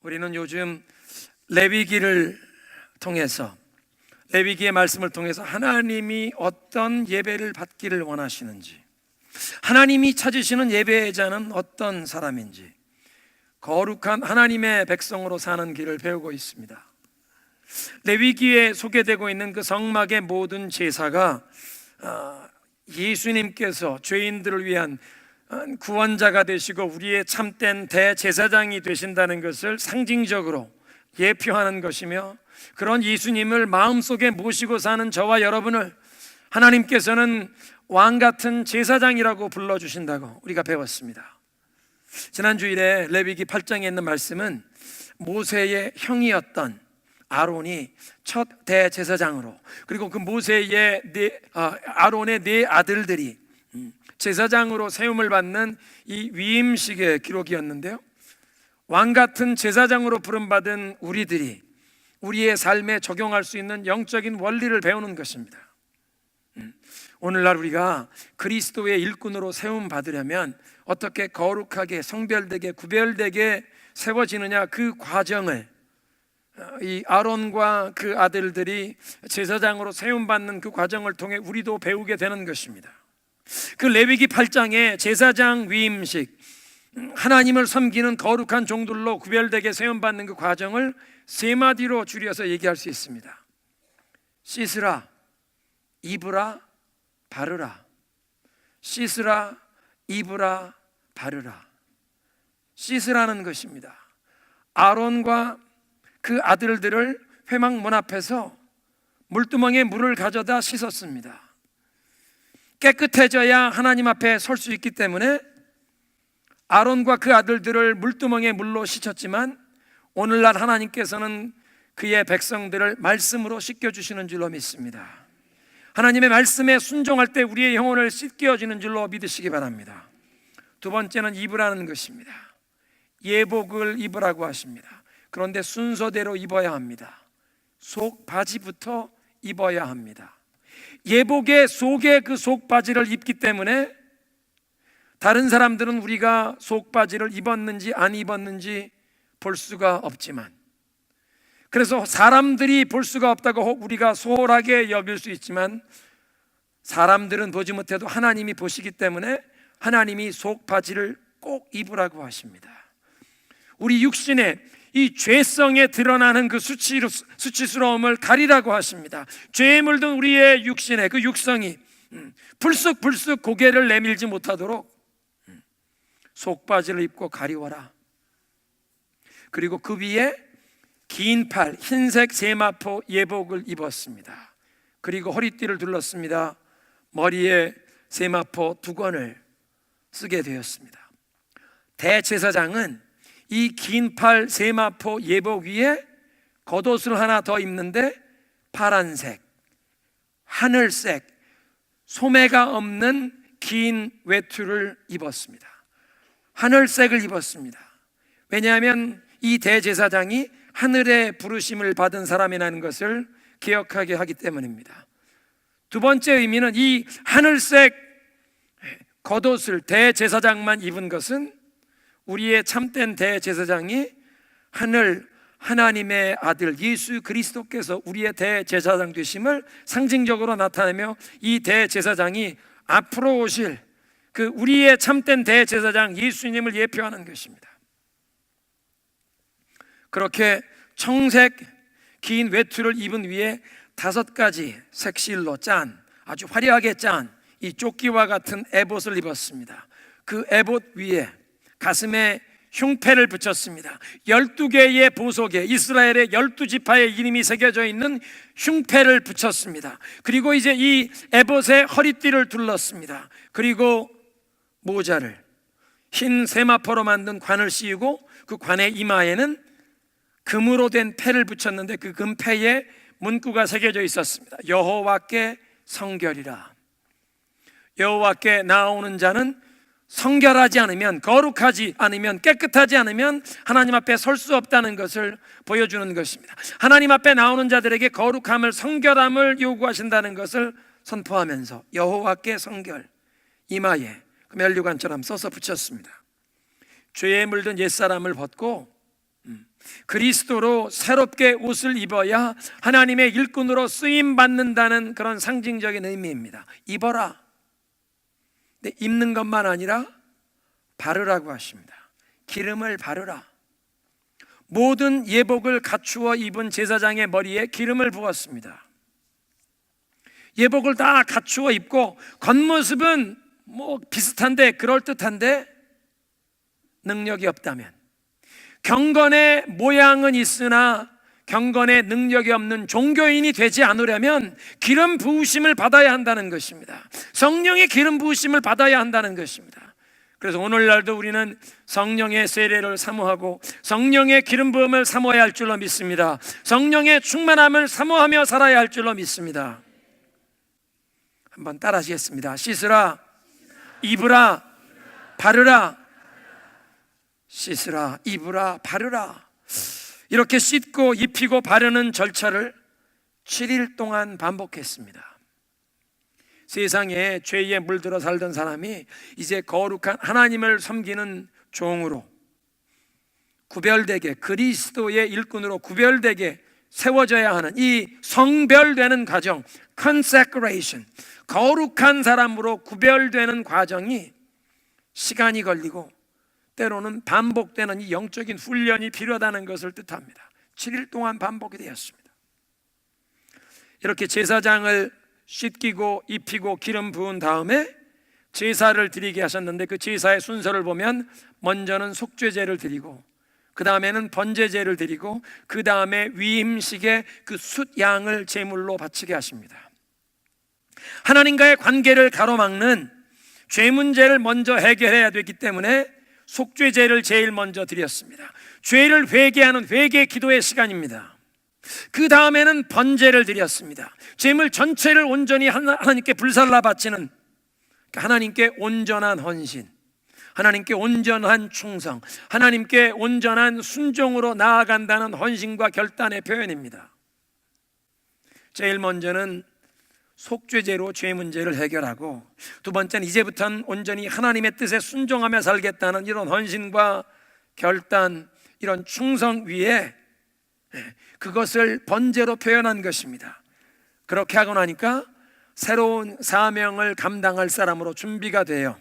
우리는 요즘 레위기를 통해서, 레위기의 말씀을 통해서 하나님이 어떤 예배를 받기를 원하시는지, 하나님이 찾으시는 예배자는 어떤 사람인지, 거룩한 하나님의 백성으로 사는 길을 배우고 있습니다. 레위기에 소개되고 있는 그 성막의 모든 제사가 예수님께서 죄인들을 위한 구원자가 되시고 우리의 참된 대제사장이 되신다는 것을 상징적으로 예표하는 것이며, 그런 예수님을 마음속에 모시고 사는 저와 여러분을 하나님께서는 왕같은 제사장이라고 불러주신다고 우리가 배웠습니다. 지난 주일에 레위기 8장에 있는 말씀은 모세의 형이었던 아론이 첫 대제사장으로, 그리고 그 모세의 아론의 네 아들들이 제사장으로 세움을 받는 이 위임식의 기록이었는데요, 왕같은 제사장으로 부름받은 우리들이 우리의 삶에 적용할 수 있는 영적인 원리를 배우는 것입니다. 오늘날 우리가 그리스도의 일꾼으로 세움 받으려면 어떻게 거룩하게 성별되게 구별되게 세워지느냐, 그 과정을 이 아론과 그 아들들이 제사장으로 세움받는 그 과정을 통해 우리도 배우게 되는 것입니다. 그 레위기 8장의 제사장 위임식, 하나님을 섬기는 거룩한 종들로 구별되게 세움받는 그 과정을 세 마디로 줄여서 얘기할 수 있습니다. 씻으라, 입으라, 바르라. 씻으라, 입으라, 바르라. 씻으라는 것입니다. 아론과 그 아들들을 회막문 앞에서 물두멍에 물을 가져다 씻었습니다. 깨끗해져야 하나님 앞에 설 수 있기 때문에 아론과 그 아들들을 물두멍에 물로 씻었지만, 오늘날 하나님께서는 그의 백성들을 말씀으로 씻겨주시는 줄로 믿습니다. 하나님의 말씀에 순종할 때 우리의 영혼을 씻겨지는 줄로 믿으시기 바랍니다. 두 번째는 입으라는 것입니다. 예복을 입으라고 하십니다. 그런데 순서대로 입어야 합니다. 속 바지부터 입어야 합니다. 예복의 속에 그 속바지를 입기 때문에 다른 사람들은 우리가 속바지를 입었는지 안 입었는지 볼 수가 없지만, 그래서 사람들이 볼 수가 없다고 우리가 소홀하게 여길 수 있지만, 사람들은 보지 못해도 하나님이 보시기 때문에 하나님이 속바지를 꼭 입으라고 하십니다. 우리 육신의 이 죄성에 드러나는 그 수치스러움을 가리라고 하십니다. 죄에 물든 우리의 육신의 그 육성이 불쑥불쑥 고개를 내밀지 못하도록 속바지를 입고 가리워라. 그리고 그 위에 긴 팔 흰색 세마포 예복을 입었습니다. 그리고 허리띠를 둘렀습니다. 머리에 세마포 두건을 쓰게 되었습니다. 대제사장은 이 긴 팔 세마포 예복 위에 겉옷을 하나 더 입는데 파란색, 하늘색, 소매가 없는 긴 외투를 입었습니다. 하늘색을 입었습니다. 왜냐하면 이 대제사장이 하늘의 부르심을 받은 사람이라는 것을 기억하게 하기 때문입니다. 두 번째 의미는 이 하늘색 겉옷을 대제사장만 입은 것은 우리의 참된 대제사장이 하나님의 아들 예수 그리스도께서 우리의 대제사장 되심을 상징적으로 나타내며, 이 대제사장이 앞으로 오실 그 우리의 참된 대제사장 예수님을 예표하는 것입니다. 그렇게 청색 긴 외투를 입은 위에 5가지 색실로 짠, 아주 화려하게 짠 이 조끼와 같은 에봇을 입었습니다. 그 에봇 위에 가슴에 흉패를 붙였습니다. 12개의 보석에 이스라엘의 12지파의 이름이 새겨져 있는 흉패를 붙였습니다. 그리고 이제 이 에봇의 허리띠를 둘렀습니다. 그리고 모자를 흰 세마포로 만든 관을 씌우고 그 관의 이마에는 금으로 된 패를 붙였는데 그 금패에 문구가 새겨져 있었습니다. 여호와께 성결이라. 여호와께 나오는 자는 성결하지 않으면, 거룩하지 않으면, 깨끗하지 않으면 하나님 앞에 설 수 없다는 것을 보여주는 것입니다. 하나님 앞에 나오는 자들에게 거룩함을, 성결함을 요구하신다는 것을 선포하면서 여호와께 성결, 이마에 멜류관처럼 써서 붙였습니다. 죄에 물든 옛사람을 벗고 그리스도로 새롭게 옷을 입어야 하나님의 일꾼으로 쓰임 받는다는 그런 상징적인 의미입니다. 입어라. 근데 입는 것만 아니라 바르라고 하십니다. 기름을 바르라. 모든 예복을 갖추어 입은 제사장의 머리에 기름을 부었습니다. 예복을 다 갖추어 입고 겉모습은 비슷한데 그럴듯한데 능력이 없다면, 경건의 모양은 있으나 경건의 능력이 없는 종교인이 되지 않으려면 기름 부으심을 받아야 한다는 것입니다. 성령의 기름 부으심을 받아야 한다는 것입니다. 그래서 오늘날도 우리는 성령의 세례를 사모하고 성령의 기름 부음을 사모해야 할 줄로 믿습니다. 성령의 충만함을 사모하며 살아야 할 줄로 믿습니다. 한번 따라 하시겠습니다. 씻으라, 입으라, 바르라. 씻으라, 입으라, 바르라. 이렇게 씻고 입히고 바르는 절차를 7일 동안 반복했습니다. 세상에 죄에 물들어 살던 사람이 이제 거룩한 하나님을 섬기는 종으로 구별되게, 그리스도의 일꾼으로 구별되게 세워져야 하는 이 성별되는 과정, consecration, 거룩한 사람으로 구별되는 과정이 시간이 걸리고 때로는 반복되는 이 영적인 훈련이 필요하다는 것을 뜻합니다. 7일 동안 반복이 되었습니다. 이렇게 제사장을 씻기고 입히고 기름 부은 다음에 제사를 드리게 하셨는데, 그 제사의 순서를 보면 먼저는 속죄제를 드리고 그 다음에는 번제제를 드리고 그 다음에 위임식에 그 숫양을 제물로 바치게 하십니다. 하나님과의 관계를 가로막는 죄 문제를 먼저 해결해야 되기 때문에 속죄제를 제일 먼저 드렸습니다. 죄를 회개하는 회개 기도의 시간입니다. 그 다음에는 번제를 드렸습니다. 제물 전체를 온전히 하나님께 불살라 바치는, 하나님께 온전한 헌신, 하나님께 온전한 충성, 하나님께 온전한 순종으로 나아간다는 헌신과 결단의 표현입니다. 제일 먼저는 속죄제로 죄 문제를 해결하고, 두 번째는 이제부터는 온전히 하나님의 뜻에 순종하며 살겠다는 이런 헌신과 결단, 이런 충성 위에 그것을 번제로 표현한 것입니다. 그렇게 하고 나니까 새로운 사명을 감당할 사람으로 준비가 돼요.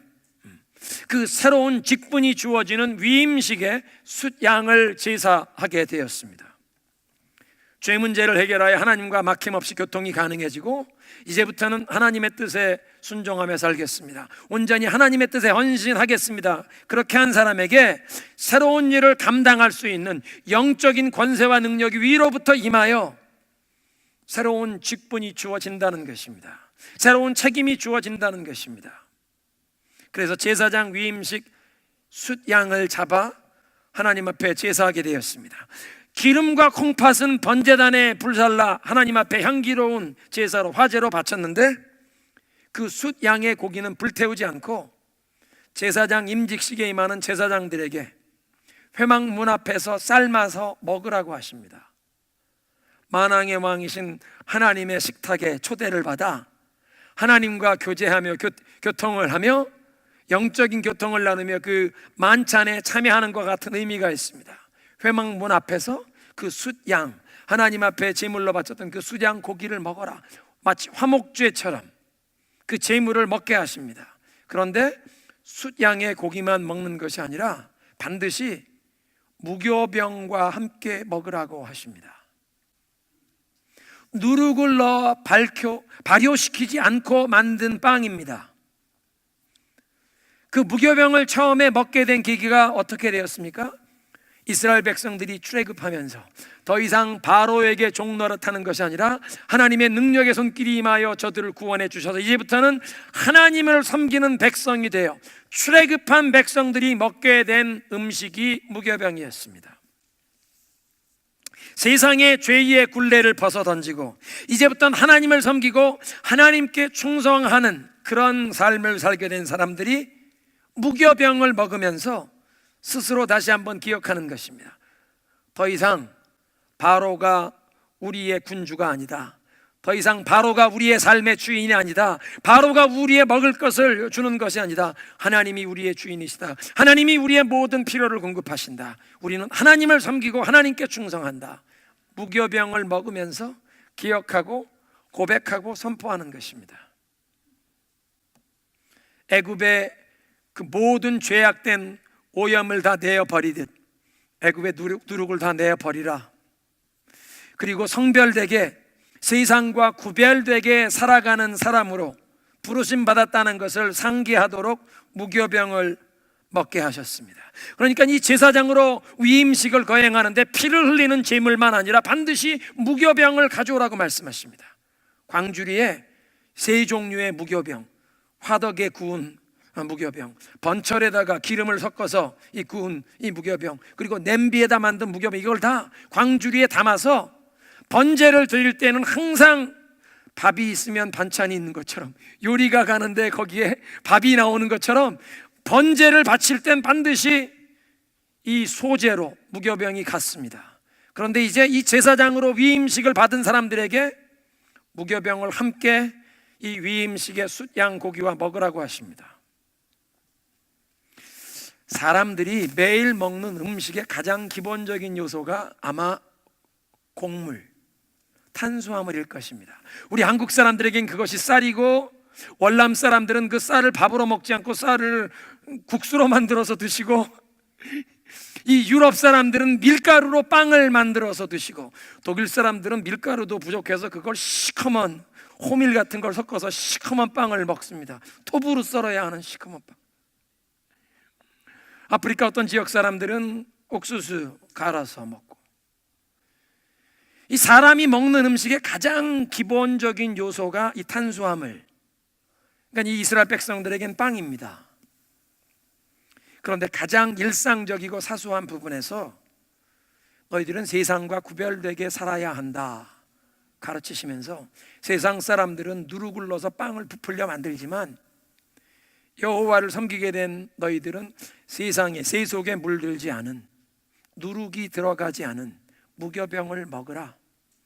그 새로운 직분이 주어지는 위임식에 숫양을 제사하게 되었습니다. 죄 문제를 해결하여 하나님과 막힘없이 교통이 가능해지고, 이제부터는 하나님의 뜻에 순종하며 살겠습니다. 온전히 하나님의 뜻에 헌신하겠습니다. 그렇게 한 사람에게 새로운 일을 감당할 수 있는 영적인 권세와 능력이 위로부터 임하여 새로운 직분이 주어진다는 것입니다. 새로운 책임이 주어진다는 것입니다. 그래서 제사장 위임식 숫양을 잡아 하나님 앞에 제사하게 되었습니다. 기름과 콩팥은 번제단에 불살라 하나님 앞에 향기로운 제사로, 화제로 바쳤는데, 그 숫양의 고기는 불태우지 않고 제사장 임직식에 임하는 제사장들에게 회막 문 앞에서 삶아서 먹으라고 하십니다. 만왕의 왕이신 하나님의 식탁에 초대를 받아 하나님과 교제하며 교통을 하며 영적인 교통을 나누며 그 만찬에 참여하는 것 같은 의미가 있습니다. 회막 문 앞에서 그 숫양, 하나님 앞에 제물로 바쳤던 그 숫양 고기를 먹어라. 마치 화목제처럼 그 제물을 먹게 하십니다. 그런데 숫양의 고기만 먹는 것이 아니라 반드시 무교병과 함께 먹으라고 하십니다. 누룩을 넣어 발효시키지 않고 만든 빵입니다. 그 무교병을 처음에 먹게 된 계기가 어떻게 되었습니까? 이스라엘 백성들이 출애굽하면서 더 이상 바로에게 종노릇하는 것이 아니라 하나님의 능력의 손길이 임하여 저들을 구원해 주셔서 이제부터는 하나님을 섬기는 백성이 되어 출애굽한 백성들이 먹게 된 음식이 무교병이었습니다. 세상의 죄의 굴레를 벗어던지고 이제부터는 하나님을 섬기고 하나님께 충성하는 그런 삶을 살게 된 사람들이 무교병을 먹으면서 스스로 다시 한번 기억하는 것입니다. 더 이상 바로가 우리의 군주가 아니다. 더 이상 바로가 우리의 삶의 주인이 아니다. 바로가 우리의 먹을 것을 주는 것이 아니다. 하나님이 우리의 주인이시다. 하나님이 우리의 모든 필요를 공급하신다. 우리는 하나님을 섬기고 하나님께 충성한다. 무교병을 먹으면서 기억하고 고백하고 선포하는 것입니다. 애굽의 그 모든 죄악된 오염을 다 내어버리듯 애굽의 누룩을 다 내어버리라. 그리고 성별되게 세상과 구별되게 살아가는 사람으로 부르심 받았다는 것을 상기하도록 무교병을 먹게 하셨습니다. 그러니까 이 제사장으로 위임식을 거행하는데 피를 흘리는 제물만 아니라 반드시 무교병을 가져오라고 말씀하십니다. 광주리에 세 종류의 무교병, 화덕에 구운 무교병, 번철에다가 기름을 섞어서 구운 이 무교병, 그리고 냄비에다 만든 무교병, 이걸 다 광주리에 담아서 번제를 드릴 때는 항상 밥이 있으면 반찬이 있는 것처럼, 요리가 가는데 거기에 밥이 나오는 것처럼 번제를 바칠 땐 반드시 이 소제로 무교병이 갔습니다. 그런데 이제 이 제사장으로 위임식을 받은 사람들에게 무교병을 함께 이 위임식의 숫양 고기와 먹으라고 하십니다. 사람들이 매일 먹는 음식의 가장 기본적인 요소가 아마 곡물, 탄수화물일 것입니다. 우리 한국 사람들에겐 그것이 쌀이고, 월남 사람들은 그 쌀을 밥으로 먹지 않고 쌀을 국수로 만들어서 드시고, 이 유럽 사람들은 밀가루로 빵을 만들어서 드시고, 독일 사람들은 밀가루도 부족해서 그걸 시커먼 호밀 같은 걸 섞어서 시커먼 빵을 먹습니다. 톱으로 썰어야 하는 시커먼 빵. 아프리카 어떤 지역 사람들은 옥수수 갈아서 먹고, 이 사람이 먹는 음식의 가장 기본적인 요소가 이 탄수화물, 그러니까 이 이스라엘 백성들에겐 빵입니다. 그런데 가장 일상적이고 사소한 부분에서 너희들은 세상과 구별되게 살아야 한다 가르치시면서, 세상 사람들은 누룩을 넣어서 빵을 부풀려 만들지만 여호와를 섬기게 된 너희들은 세상에 세속에 물들지 않은, 누룩이 들어가지 않은 무교병을 먹으라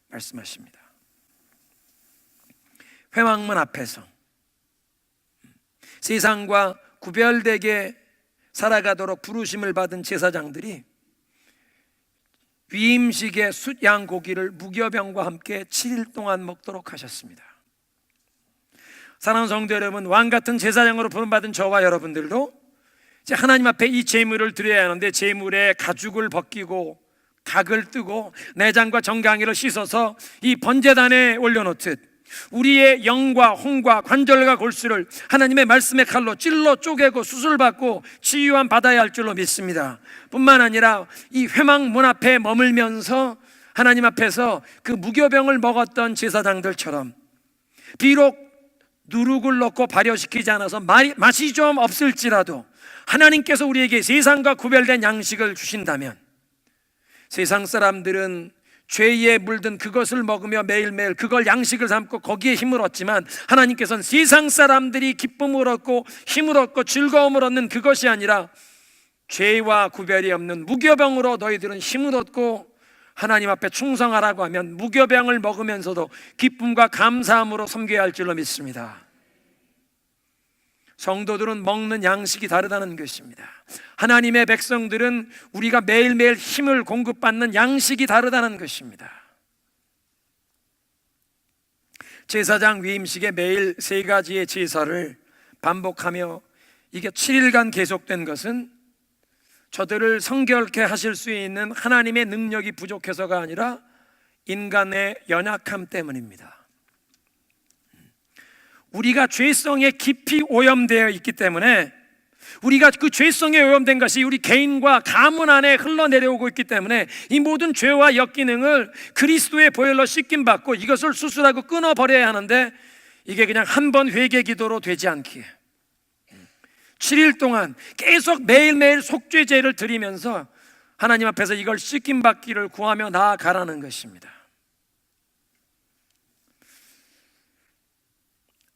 말씀하십니다. 회막문 앞에서 세상과 구별되게 살아가도록 부르심을 받은 제사장들이 위임식의 숫양 고기를 무교병과 함께 7일 동안 먹도록 하셨습니다. 사랑하는 성도 여러분, 왕같은 제사장으로 부름받은 저와 여러분들도 이제 하나님 앞에 이 제물을 드려야 하는데, 제물의 가죽을 벗기고 각을 뜨고 내장과 정강이를 씻어서 이 번제단에 올려놓듯 우리의 영과 혼과 관절과 골수를 하나님의 말씀의 칼로 찔러 쪼개고 수술받고 치유함 받아야 할 줄로 믿습니다. 뿐만 아니라 이 회막 문 앞에 머물면서 하나님 앞에서 그 무교병을 먹었던 제사장들처럼 비록 누룩을 넣고 발효시키지 않아서 맛이 좀 없을지라도 하나님께서 우리에게 세상과 구별된 양식을 주신다면, 세상 사람들은 죄에 물든 그것을 먹으며 매일매일 그걸 양식을 삼고 거기에 힘을 얻지만, 하나님께서는 세상 사람들이 기쁨을 얻고 힘을 얻고 즐거움을 얻는 그것이 아니라 죄와 구별이 없는 무교병으로 너희들은 힘을 얻고 하나님 앞에 충성하라고 하면 무교병을 먹으면서도 기쁨과 감사함으로 섬겨야 할 줄로 믿습니다. 성도들은 먹는 양식이 다르다는 것입니다. 하나님의 백성들은 우리가 매일매일 힘을 공급받는 양식이 다르다는 것입니다. 제사장 위임식에 매일 3가지의 제사를 반복하며 이게 7일간 계속된 것은 저들을 성결케 하실 수 있는 하나님의 능력이 부족해서가 아니라 인간의 연약함 때문입니다. 우리가 죄성에 깊이 오염되어 있기 때문에, 우리가 그 죄성에 오염된 것이 우리 개인과 가문 안에 흘러내려오고 있기 때문에 이 모든 죄와 역기능을 그리스도의 보혈로 씻김받고 이것을 수술하고 끊어버려야 하는데, 이게 그냥 한 번 회개 기도로 되지 않기에 7일 동안 계속 매일매일 속죄제를 드리면서 하나님 앞에서 이걸 씻김받기를 구하며 나아가라는 것입니다.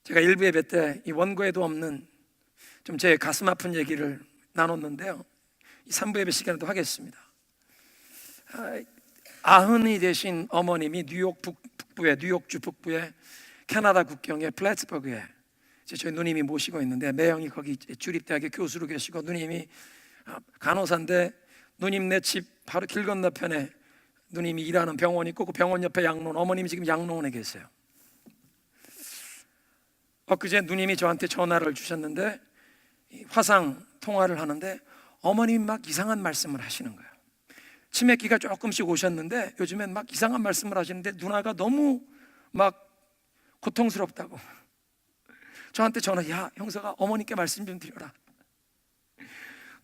제가 일부 예배 때 이 원고에도 없는 좀 제 가슴 아픈 얘기를 나눴는데요, 이 3부 예배 시간에도 하겠습니다. 아흔이 되신 어머님이 뉴욕 북부에, 뉴욕주 북부에 캐나다 국경에 플래츠버그에 저희 누님이 모시고 있는데, 매형이 거기 주립대학의 교수로 계시고 누님이 간호사인데, 누님네 집 바로 길 건너편에 누님이 일하는 병원이 있고 그 병원 옆에 양로원, 어머님이 지금 양로원에 계세요. 엊그제 누님이 저한테 전화를 주셨는데 화상 통화를 하는데 어머님이 막 이상한 말씀을 하시는 거예요. 치매기가 조금씩 오셨는데 요즘엔 막 이상한 말씀을 하시는데 누나가 너무 막 고통스럽다고 저한테 전화, 야 형석아 어머니께 말씀 좀 드려라.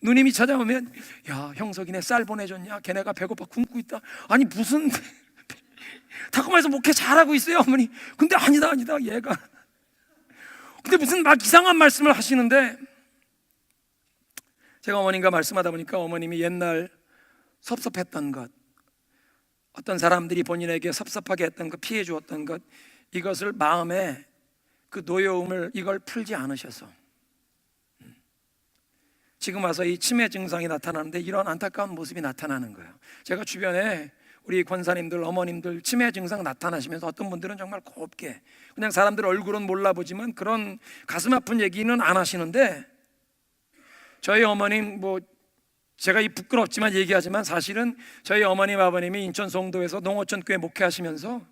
누님이 찾아오면, 야 형석이네 쌀 보내줬냐, 걔네가 배고파 굶고 있다. 아니 무슨 다컴에서 목회 잘하고 있어요 어머니. 근데 아니다 얘가 근데 무슨 막 이상한 말씀을 하시는데, 제가 어머님과 말씀하다 보니까 어머님이 옛날 섭섭했던 것, 어떤 사람들이 본인에게 섭섭하게 했던 것, 피해 주었던 것, 이것을 마음에 그 노여움을 이걸 풀지 않으셔서 지금 와서 이 치매 증상이 나타나는데 이런 안타까운 모습이 나타나는 거예요. 제가 주변에 우리 권사님들, 어머님들 치매 증상 나타나시면서 어떤 분들은 정말 곱게 그냥 사람들 얼굴은 몰라보지만 그런 가슴 아픈 얘기는 안 하시는데, 저희 어머님 제가 부끄럽지만 얘기하지만 사실은 저희 어머님 아버님이 인천 송도에서 농어촌교회 목회하시면서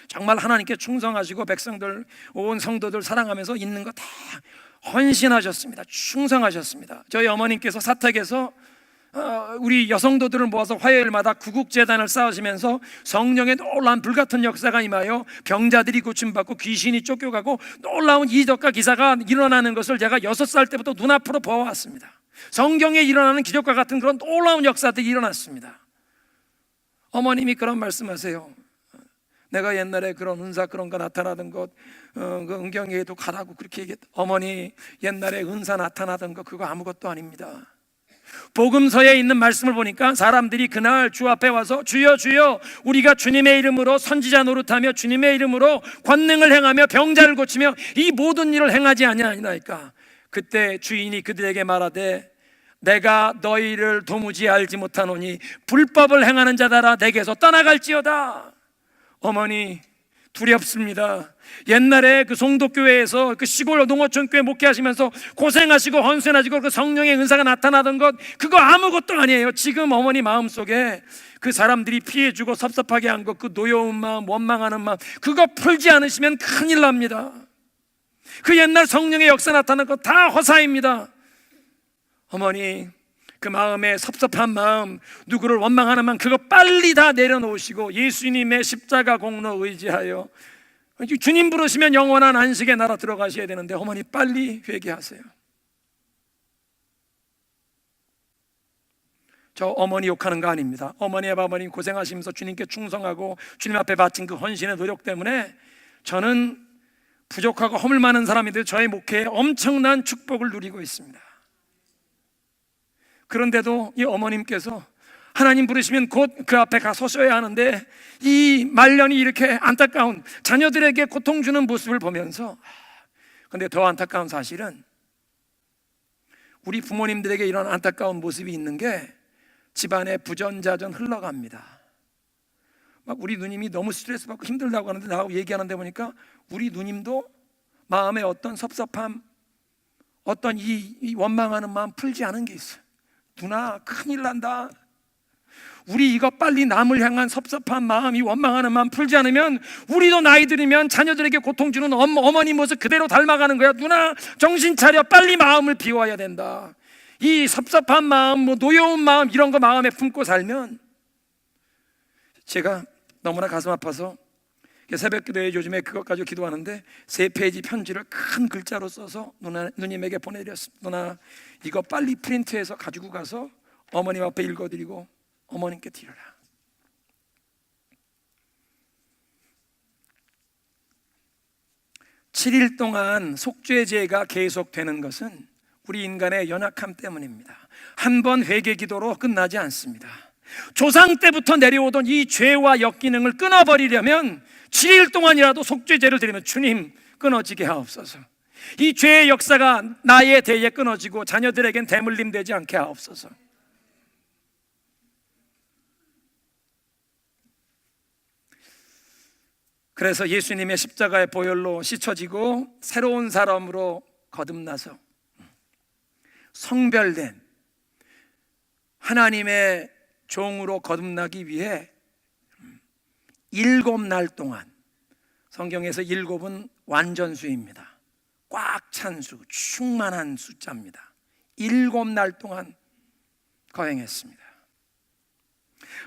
정말 하나님께 충성하시고 백성들 온 성도들 사랑하면서 있는 거 다 헌신하셨습니다. 충성하셨습니다. 저희 어머님께서 사택에서 우리 여성도들을 모아서 화요일마다 구국재단을 쌓으시면서 성령의 놀라운 불같은 역사가 임하여 병자들이 고침받고 귀신이 쫓겨가고 놀라운 이적과 기사가 일어나는 것을 제가 6살 때부터 눈앞으로 보아왔습니다. 성경에 일어나는 기적과 같은 그런 놀라운 역사들이 일어났습니다. 어머님이 그런 말씀하세요. 내가 옛날에 그런 은사 그런 거 나타나던 것, 그 은경에도 가라고 그렇게 얘기했다. 어머니, 옛날에 은사 나타나던 거 그거 아무것도 아닙니다. 복음서에 있는 말씀을 보니까 사람들이 그날 주 앞에 와서 주여 주여 우리가 주님의 이름으로 선지자 노릇하며 주님의 이름으로 권능을 행하며 병자를 고치며 이 모든 일을 행하지 아니하니까, 그때 주인이 그들에게 말하되 내가 너희를 도무지 알지 못하노니 불법을 행하는 자들아 내게서 떠나갈지어다. 어머니 두렵습니다. 옛날에 그 송도교회에서 그 시골 농어촌교회 목회하시면서 고생하시고 헌신하시고 그 성령의 은사가 나타나던 것 그거 아무것도 아니에요. 지금 어머니 마음속에 그 사람들이 피해주고 섭섭하게 한 것, 그 노여운 마음, 원망하는 마음, 그거 풀지 않으시면 큰일 납니다. 그 옛날 성령의 역사 나타나는 것 다 허사입니다. 어머니 그 마음에 섭섭한 마음, 누구를 원망하는 마음, 그거 빨리 다 내려놓으시고 예수님의 십자가 공로 의지하여 주님 부르시면 영원한 안식의 나라 들어가셔야 되는데 어머니 빨리 회개하세요. 저 어머니 욕하는 거 아닙니다. 어머니 아버님 고생하시면서 주님께 충성하고 주님 앞에 바친 그 헌신의 노력 때문에 저는 부족하고 허물 많은 사람인데 저의 목회에 엄청난 축복을 누리고 있습니다. 그런데도 이 어머님께서 하나님 부르시면 곧 그 앞에 가 서셔야 하는데 이 말년이 이렇게 안타까운 자녀들에게 고통 주는 모습을 보면서, 근데 더 안타까운 사실은 우리 부모님들에게 이런 안타까운 모습이 있는 게 집안에 부전자전 흘러갑니다. 막 우리 누님이 너무 스트레스 받고 힘들다고 하는데 나하고 얘기하는데 보니까 우리 누님도 마음에 어떤 섭섭함, 어떤 이 원망하는 마음 풀지 않은 게 있어요. 누나 큰일 난다. 우리 이거 빨리 남을 향한 섭섭한 마음, 이 원망하는 마음 풀지 않으면 우리도 나이 들으면 자녀들에게 고통 주는 어머니 모습 그대로 닮아가는 거야. 누나 정신 차려, 빨리 마음을 비워야 된다. 이 섭섭한 마음, 노여운 마음 이런 거 마음에 품고 살면, 제가 너무나 가슴 아파서 새벽기도에 요즘에 그것 가지고 기도하는데 3페이지 편지를 큰 글자로 써서 누님에게 보내드렸습니다. 누나 이거 빨리 프린트해서 가지고 가서 어머님 앞에 읽어드리고 어머님께 드려라. (7일) 동안 속죄제가 계속되는 것은 우리 인간의 연약함 때문입니다. 한 번 회개 기도로 끝나지 않습니다. 조상 때부터 내려오던 이 죄와 역기능을 끊어버리려면 7일 동안이라도 속죄제를 드리면 주님 끊어지게 하옵소서. 이 죄의 역사가 나의 대에 끊어지고 자녀들에겐 대물림 되지 않게 하옵소서. 그래서 예수님의 십자가의 보혈로 씻어지고 새로운 사람으로 거듭나서 성별된 하나님의 종으로 거듭나기 위해 7날 동안, 성경에서 7은 완전수입니다. 꽉 찬 수, 충만한 숫자입니다. 7날 동안 거행했습니다.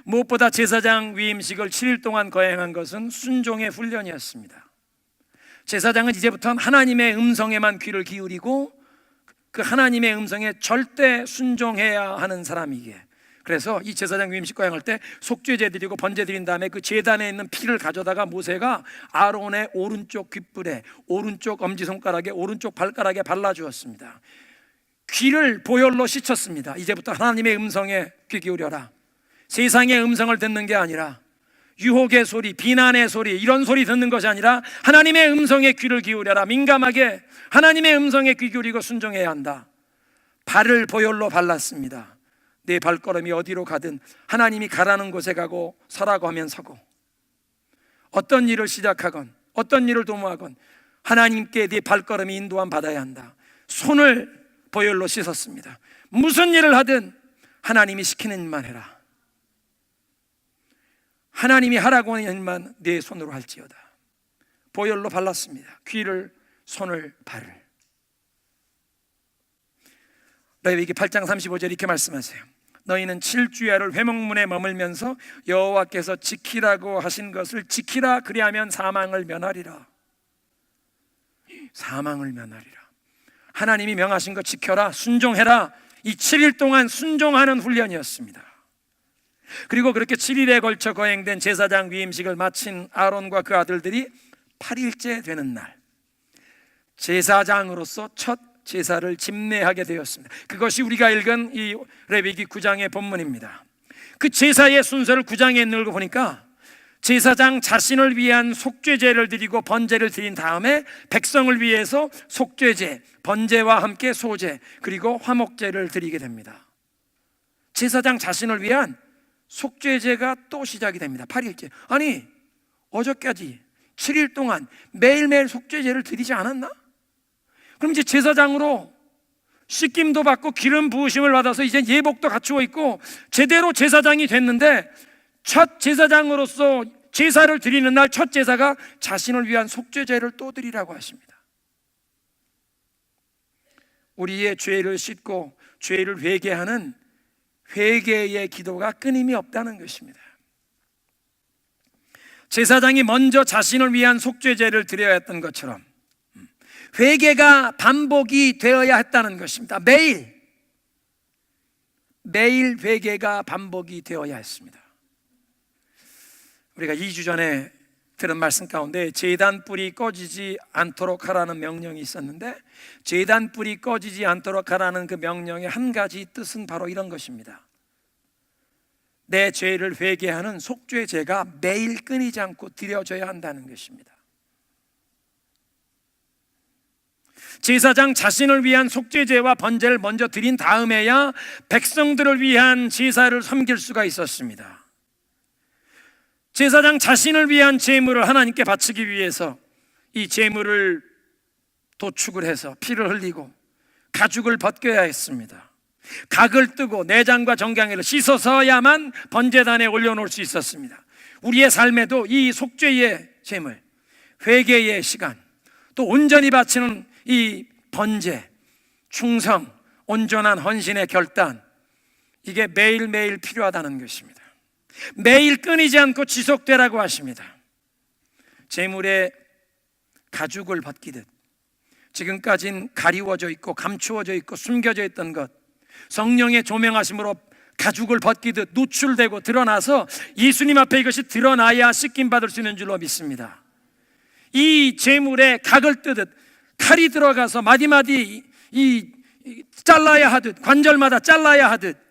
무엇보다 제사장 위임식을 7일 동안 거행한 것은 순종의 훈련이었습니다. 제사장은 이제부터는 하나님의 음성에만 귀를 기울이고 그 하나님의 음성에 절대 순종해야 하는 사람이기에, 그래서 이 제사장 위임식 거행할 때 속죄제 드리고 번제 드린 다음에 그 제단에 있는 피를 가져다가 모세가 아론의 오른쪽 귓불에, 오른쪽 엄지손가락에, 오른쪽 발가락에 발라주었습니다. 귀를 보혈로 씻었습니다. 이제부터 하나님의 음성에 귀 기울여라. 세상의 음성을 듣는 게 아니라, 유혹의 소리, 비난의 소리, 이런 소리 듣는 것이 아니라 하나님의 음성에 귀를 기울여라. 민감하게 하나님의 음성에 귀 기울이고 순종해야 한다. 발을 보혈로 발랐습니다. 내 발걸음이 어디로 가든 하나님이 가라는 곳에 가고 서라고 하면 서고, 어떤 일을 시작하건 어떤 일을 도모하건 하나님께 네 발걸음이 인도함 받아야 한다. 손을 보혈로 씻었습니다. 무슨 일을 하든 하나님이 시키는 일만 해라. 하나님이 하라고 하는 일만 네 손으로 할지어다. 보혈로 발랐습니다. 귀를, 손을, 발을. 레위기 8장 35절 이렇게 말씀하세요. 너희는 7주야를 회막문에 머물면서 여호와께서 지키라고 하신 것을 지키라. 그리하면 사망을 면하리라. 사망을 면하리라. 하나님이 명하신 것 지켜라, 순종해라. 이 7일 동안 순종하는 훈련이었습니다. 그리고 그렇게 7일에 걸쳐 거행된 제사장 위임식을 마친 아론과 그 아들들이 8일째 되는 날, 제사장으로서 첫 제사를 집례하게 되었습니다. 그것이 우리가 읽은 이 레위기 9장의 본문입니다. 그 제사의 순서를 9장에 읽고 보니까 제사장 자신을 위한 속죄제를 드리고 번제를 드린 다음에 백성을 위해서 속죄제, 번제와 함께 소제, 그리고 화목제를 드리게 됩니다. 제사장 자신을 위한 속죄제가 또 시작이 됩니다. 8일째. 아니, 어저까지 7일 동안 매일매일 속죄제를 드리지 않았나? 그럼 이제 제사장으로 씻김도 받고 기름 부으심을 받아서 이제 예복도 갖추어 있고 제대로 제사장이 됐는데, 첫 제사장으로서 제사를 드리는 날 첫 제사가 자신을 위한 속죄제를 또 드리라고 하십니다. 우리의 죄를 씻고 죄를 회개하는 회개의 기도가 끊임이 없다는 것입니다. 제사장이 먼저 자신을 위한 속죄제를 드려야 했던 것처럼 회개가 반복이 되어야 했다는 것입니다. 매일 회개가 반복이 되어야 했습니다. 우리가 2주 전에 들은 말씀 가운데 제단 뿔이 꺼지지 않도록 하라는 명령이 있었는데, 제단 뿔이 꺼지지 않도록 하라는 그 명령의 한 가지 뜻은 바로 이런 것입니다. 내 죄를 회개하는 속죄제가 매일 끊이지 않고 드려져야 한다는 것입니다. 제사장 자신을 위한 속죄제와 번제를 먼저 드린 다음에야 백성들을 위한 제사를 섬길 수가 있었습니다. 제사장 자신을 위한 제물을 하나님께 바치기 위해서 이 제물을 도축을 해서 피를 흘리고 가죽을 벗겨야 했습니다. 각을 뜨고 내장과 정강이를 씻어서야만 번제단에 올려놓을 수 있었습니다. 우리의 삶에도 이 속죄의 제물, 회개의 시간, 또 온전히 바치는 이 번제, 충성, 온전한 헌신의 결단, 이게 매일매일 필요하다는 것입니다. 매일 끊이지 않고 지속되라고 하십니다. 제물에 가죽을 벗기듯 지금까지는 가리워져 있고 감추어져 있고 숨겨져 있던 것, 성령의 조명하심으로 가죽을 벗기듯 노출되고 드러나서 예수님 앞에 이것이 드러나야 씻김 받을 수 있는 줄로 믿습니다. 이 제물에 각을 뜨듯 칼이 들어가서 마디마디 잘라야 하듯, 관절마다 잘라야 하듯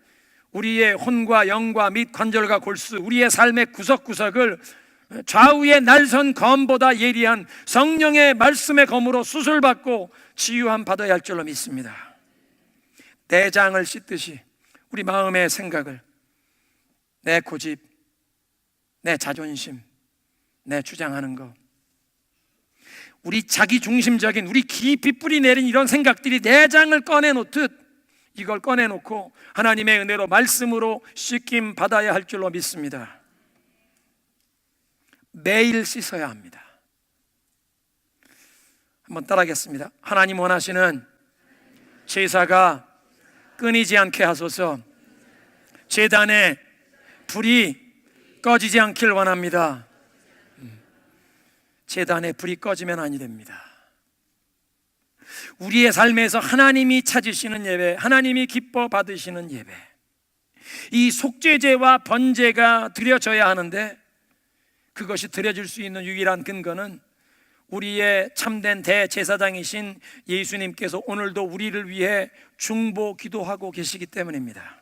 우리의 혼과 영과 및 관절과 골수, 우리의 삶의 구석구석을 좌우의 날선 검보다 예리한 성령의 말씀의 검으로 수술받고 치유함 받아야 할 줄로 믿습니다. 내장을 씻듯이 우리 마음의 생각을, 내 고집, 내 자존심, 내 주장하는 것, 우리 자기 중심적인, 우리 깊이 뿌리 내린 이런 생각들이 내장을 꺼내놓듯 이걸 꺼내놓고 하나님의 은혜로 말씀으로 씻김 받아야 할 줄로 믿습니다. 매일 씻어야 합니다. 한번 따라하겠습니다. 하나님 원하시는 제사가 끊이지 않게 하소서. 제단에 불이 꺼지지 않길 원합니다. 제단에 불이 꺼지면 아니 됩니다. 우리의 삶에서 하나님이 찾으시는 예배, 하나님이 기뻐 받으시는 예배, 이 속죄제와 번제가 드려져야 하는데 그것이 드려질 수 있는 유일한 근거는 우리의 참된 대제사장이신 예수님께서 오늘도 우리를 위해 중보 기도하고 계시기 때문입니다.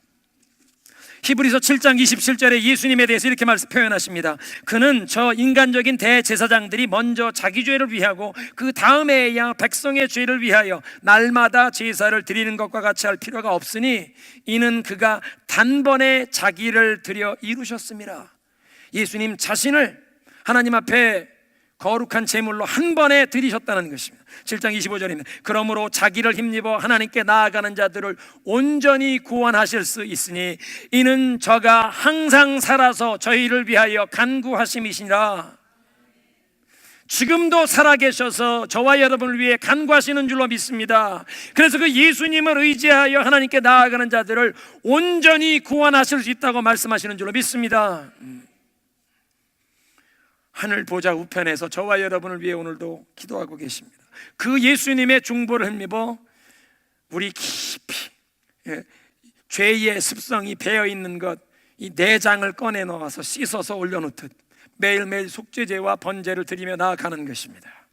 히브리서 7장 27절에 예수님에 대해서 이렇게 표현하십니다. 그는 저 인간적인 대제사장들이 먼저 자기 죄를 위하고 그 다음에야 백성의 죄를 위하여 날마다 제사를 드리는 것과 같이 할 필요가 없으니 이는 그가 단번에 자기를 드려 이루셨습니다. 예수님 자신을 하나님 앞에 거룩한 제물로 한 번에 드리셨다는 것입니다. 7장 25절입니다. 그러므로 자기를 힘입어 하나님께 나아가는 자들을 온전히 구원하실 수 있으니 이는 저가 항상 살아서 저희를 위하여 간구하심이시니라. 지금도 살아계셔서 저와 여러분을 위해 간구하시는 줄로 믿습니다. 그래서 그 예수님을 의지하여 하나님께 나아가는 자들을 온전히 구원하실 수 있다고 말씀하시는 줄로 믿습니다. 하늘 보좌 우편에서 저와 여러분을 위해 오늘도 기도하고 계십니다. 그 예수님의 중보를 힘입어 우리 깊이 죄의 습성이 배어있는 것, 이 내장을 꺼내 놓아서 씻어서 올려놓듯 매일매일 속죄제와 번제를 드리며 나아가는 것입니다.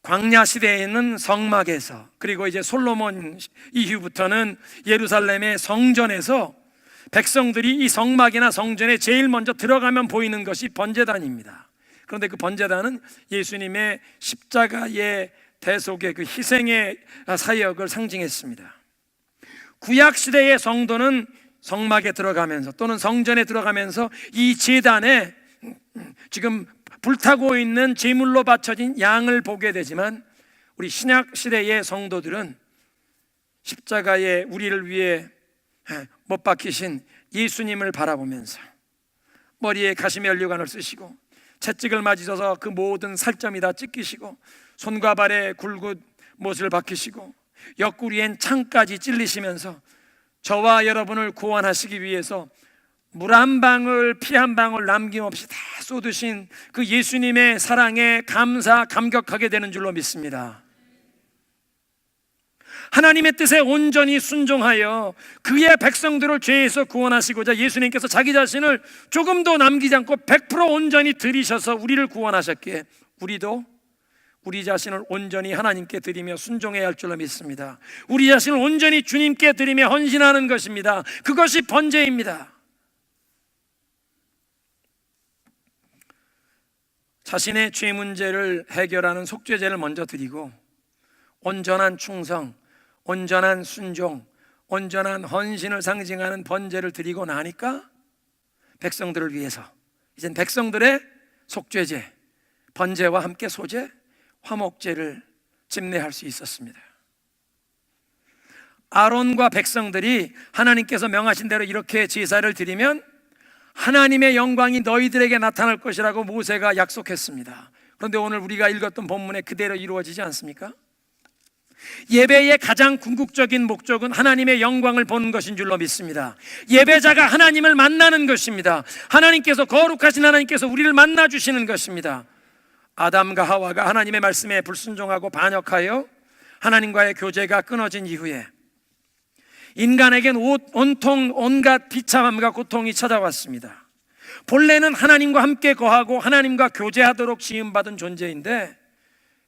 광야 시대에는 성막에서, 그리고 이제 솔로몬 이후부터는 예루살렘의 성전에서 백성들이 이 성막이나 성전에 제일 먼저 들어가면 보이는 것이 번제단입니다. 그런데 그 번제단은 예수님의 십자가의 대속의 그 희생의 사역을 상징했습니다. 구약 시대의 성도는 성막에 들어가면서 또는 성전에 들어가면서 이 제단에 지금 불타고 있는 제물로 바쳐진 양을 보게 되지만, 우리 신약 시대의 성도들은 십자가에 우리를 위해 못 박히신 예수님을 바라보면서 머리에 가시면류관을 쓰시고 채찍을 맞으셔서 그 모든 살점이 다 찢기시고 손과 발에 굴굿 못을 박히시고 옆구리엔 창까지 찔리시면서 저와 여러분을 구원하시기 위해서 물 한 방울 피 한 방울 남김없이 다 쏟으신 그 예수님의 사랑에 감격하게 되는 줄로 믿습니다. 하나님의 뜻에 온전히 순종하여 그의 백성들을 죄에서 구원하시고자 예수님께서 자기 자신을 조금도 남기지 않고 100% 온전히 드리셔서 우리를 구원하셨기에 우리도 우리 자신을 온전히 하나님께 드리며 순종해야 할 줄로 믿습니다. 우리 자신을 온전히 주님께 드리며 헌신하는 것입니다. 그것이 번제입니다. 자신의 죄 문제를 해결하는 속죄제를 먼저 드리고 온전한 충성, 온전한 순종, 온전한 헌신을 상징하는 번제를 드리고 나니까 백성들을 위해서 이젠 백성들의 속죄제, 번제와 함께 소제, 화목제를 집례할 수 있었습니다. 아론과 백성들이 하나님께서 명하신 대로 이렇게 제사를 드리면 하나님의 영광이 너희들에게 나타날 것이라고 모세가 약속했습니다. 그런데 오늘 우리가 읽었던 본문에 그대로 이루어지지 않습니까? 예배의 가장 궁극적인 목적은 하나님의 영광을 보는 것인 줄로 믿습니다. 예배자가 하나님을 만나는 것입니다. 하나님께서, 거룩하신 하나님께서 우리를 만나 주시는 것입니다. 아담과 하와가 하나님의 말씀에 불순종하고 반역하여 하나님과의 교제가 끊어진 이후에 인간에겐 온통 온갖 비참함과 고통이 찾아왔습니다. 본래는 하나님과 함께 거하고 하나님과 교제하도록 지음받은 존재인데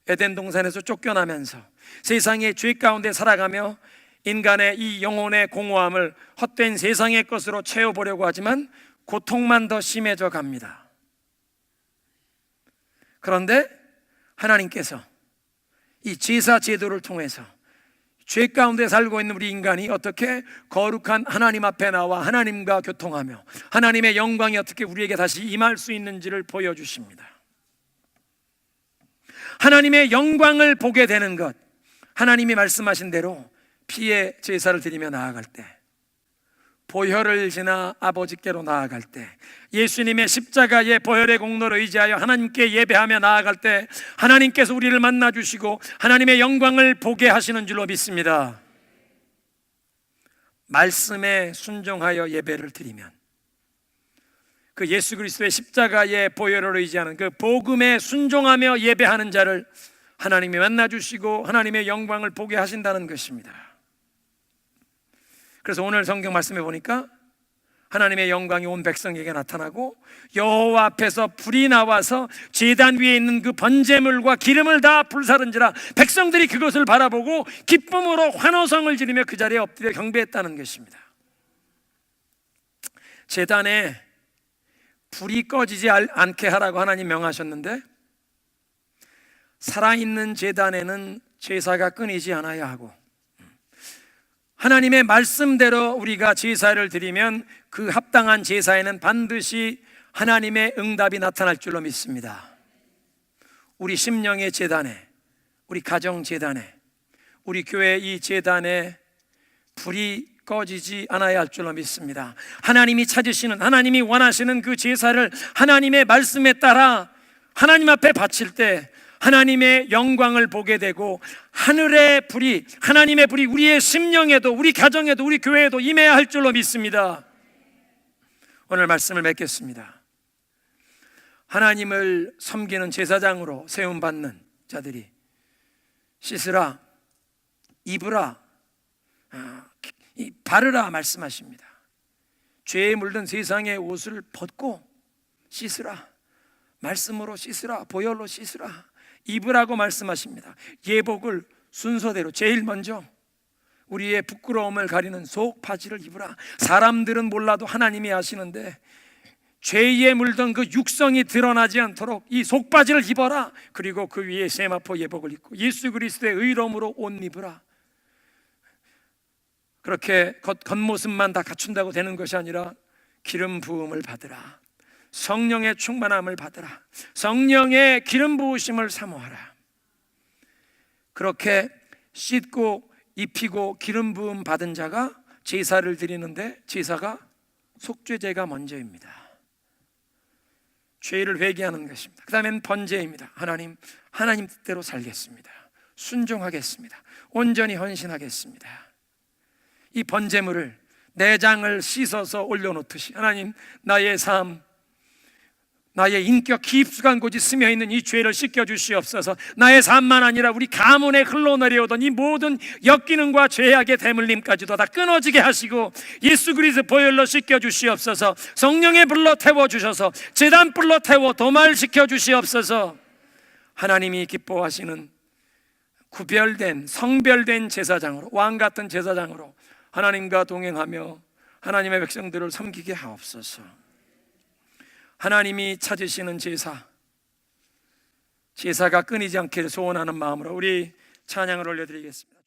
에덴 동산에서 쫓겨나면서 세상의 죄 가운데 살아가며 인간의 이 영혼의 공허함을 헛된 세상의 것으로 채워보려고 하지만 고통만 더 심해져 갑니다. 그런데 하나님께서 이 제사 제도를 통해서 죄 가운데 살고 있는 우리 인간이 어떻게 거룩한 하나님 앞에 나와 하나님과 교통하며 하나님의 영광이 어떻게 우리에게 다시 임할 수 있는지를 보여주십니다. 하나님의 영광을 보게 되는 것, 하나님이 말씀하신 대로 피의 제사를 드리며 나아갈 때, 보혈을 지나 아버지께로 나아갈 때, 예수님의 십자가의 보혈의 공로를 의지하여 하나님께 예배하며 나아갈 때 하나님께서 우리를 만나주시고 하나님의 영광을 보게 하시는 줄로 믿습니다. 말씀에 순종하여 예배를 드리면, 그 예수 그리스도의 십자가의 보혈을 의지하는 그 복음에 순종하며 예배하는 자를 하나님이 만나주시고 하나님의 영광을 보게 하신다는 것입니다. 그래서 오늘 성경 말씀에 보니까 하나님의 영광이 온 백성에게 나타나고 여호와 앞에서 불이 나와서 제단 위에 있는 그 번제물과 기름을 다 불사른지라 백성들이 그것을 바라보고 기쁨으로 환호성을 지르며 그 자리에 엎드려 경배했다는 것입니다. 제단에 불이 꺼지지 않게 하라고 하나님 명하셨는데, 살아있는 제단에는 제사가 끊이지 않아야 하고, 하나님의 말씀대로 우리가 제사를 드리면 그 합당한 제사에는 반드시 하나님의 응답이 나타날 줄로 믿습니다. 우리 심령의 제단에, 우리 가정 제단에, 우리 교회 이 제단에 불이 꺼지지 않아야 할 줄로 믿습니다. 하나님이 찾으시는, 하나님이 원하시는 그 제사를 하나님의 말씀에 따라 하나님 앞에 바칠 때 하나님의 영광을 보게 되고 하늘의 불이, 하나님의 불이 우리의 심령에도, 우리 가정에도, 우리 교회에도 임해야 할 줄로 믿습니다. 오늘 말씀을 맺겠습니다. 하나님을 섬기는 제사장으로 세움받는 자들이 씻으라, 입으라, 바르라 말씀하십니다. 죄에 물든 세상의 옷을 벗고 씻으라, 말씀으로 씻으라, 보혈로 씻으라, 입으라고 말씀하십니다. 예복을 순서대로 제일 먼저 우리의 부끄러움을 가리는 속 바지를 입으라. 사람들은 몰라도 하나님이 아시는데 죄에 물든 그 육성이 드러나지 않도록 이 속바지를 입어라. 그리고 그 위에 세마포 예복을 입고 예수 그리스도의 의로움으로 옷 입으라. 그렇게 겉모습만 다 갖춘다고 되는 것이 아니라 기름 부음을 받으라, 성령의 충만함을 받으라, 성령의 기름 부으심을 사모하라. 그렇게 씻고 입히고 기름 부음 받은 자가 제사를 드리는데, 제사가 속죄제가 먼저입니다. 죄를 회개하는 것입니다. 그 다음엔 번제입니다. 하나님 뜻대로 살겠습니다, 순종하겠습니다, 온전히 헌신하겠습니다. 이 번제물을, 내장을 씻어서 올려놓듯이 하나님, 나의 삶, 나의 인격 깊숙한 곳이 스며있는 이 죄를 씻겨주시옵소서. 나의 삶만 아니라 우리 가문에 흘러내려오던 이 모든 역기능과 죄악의 대물림까지도 다 끊어지게 하시고 예수 그리스도 보혈로 씻겨주시옵소서. 성령의 불로 태워주셔서 제단 불로 태워 도말시켜 주시옵소서. 하나님이 기뻐하시는 구별된, 성별된 제사장으로, 왕같은 제사장으로 하나님과 동행하며 하나님의 백성들을 섬기게 하옵소서. 하나님이 찾으시는 제사가 끊이지 않기를 소원하는 마음으로 우리 찬양을 올려드리겠습니다.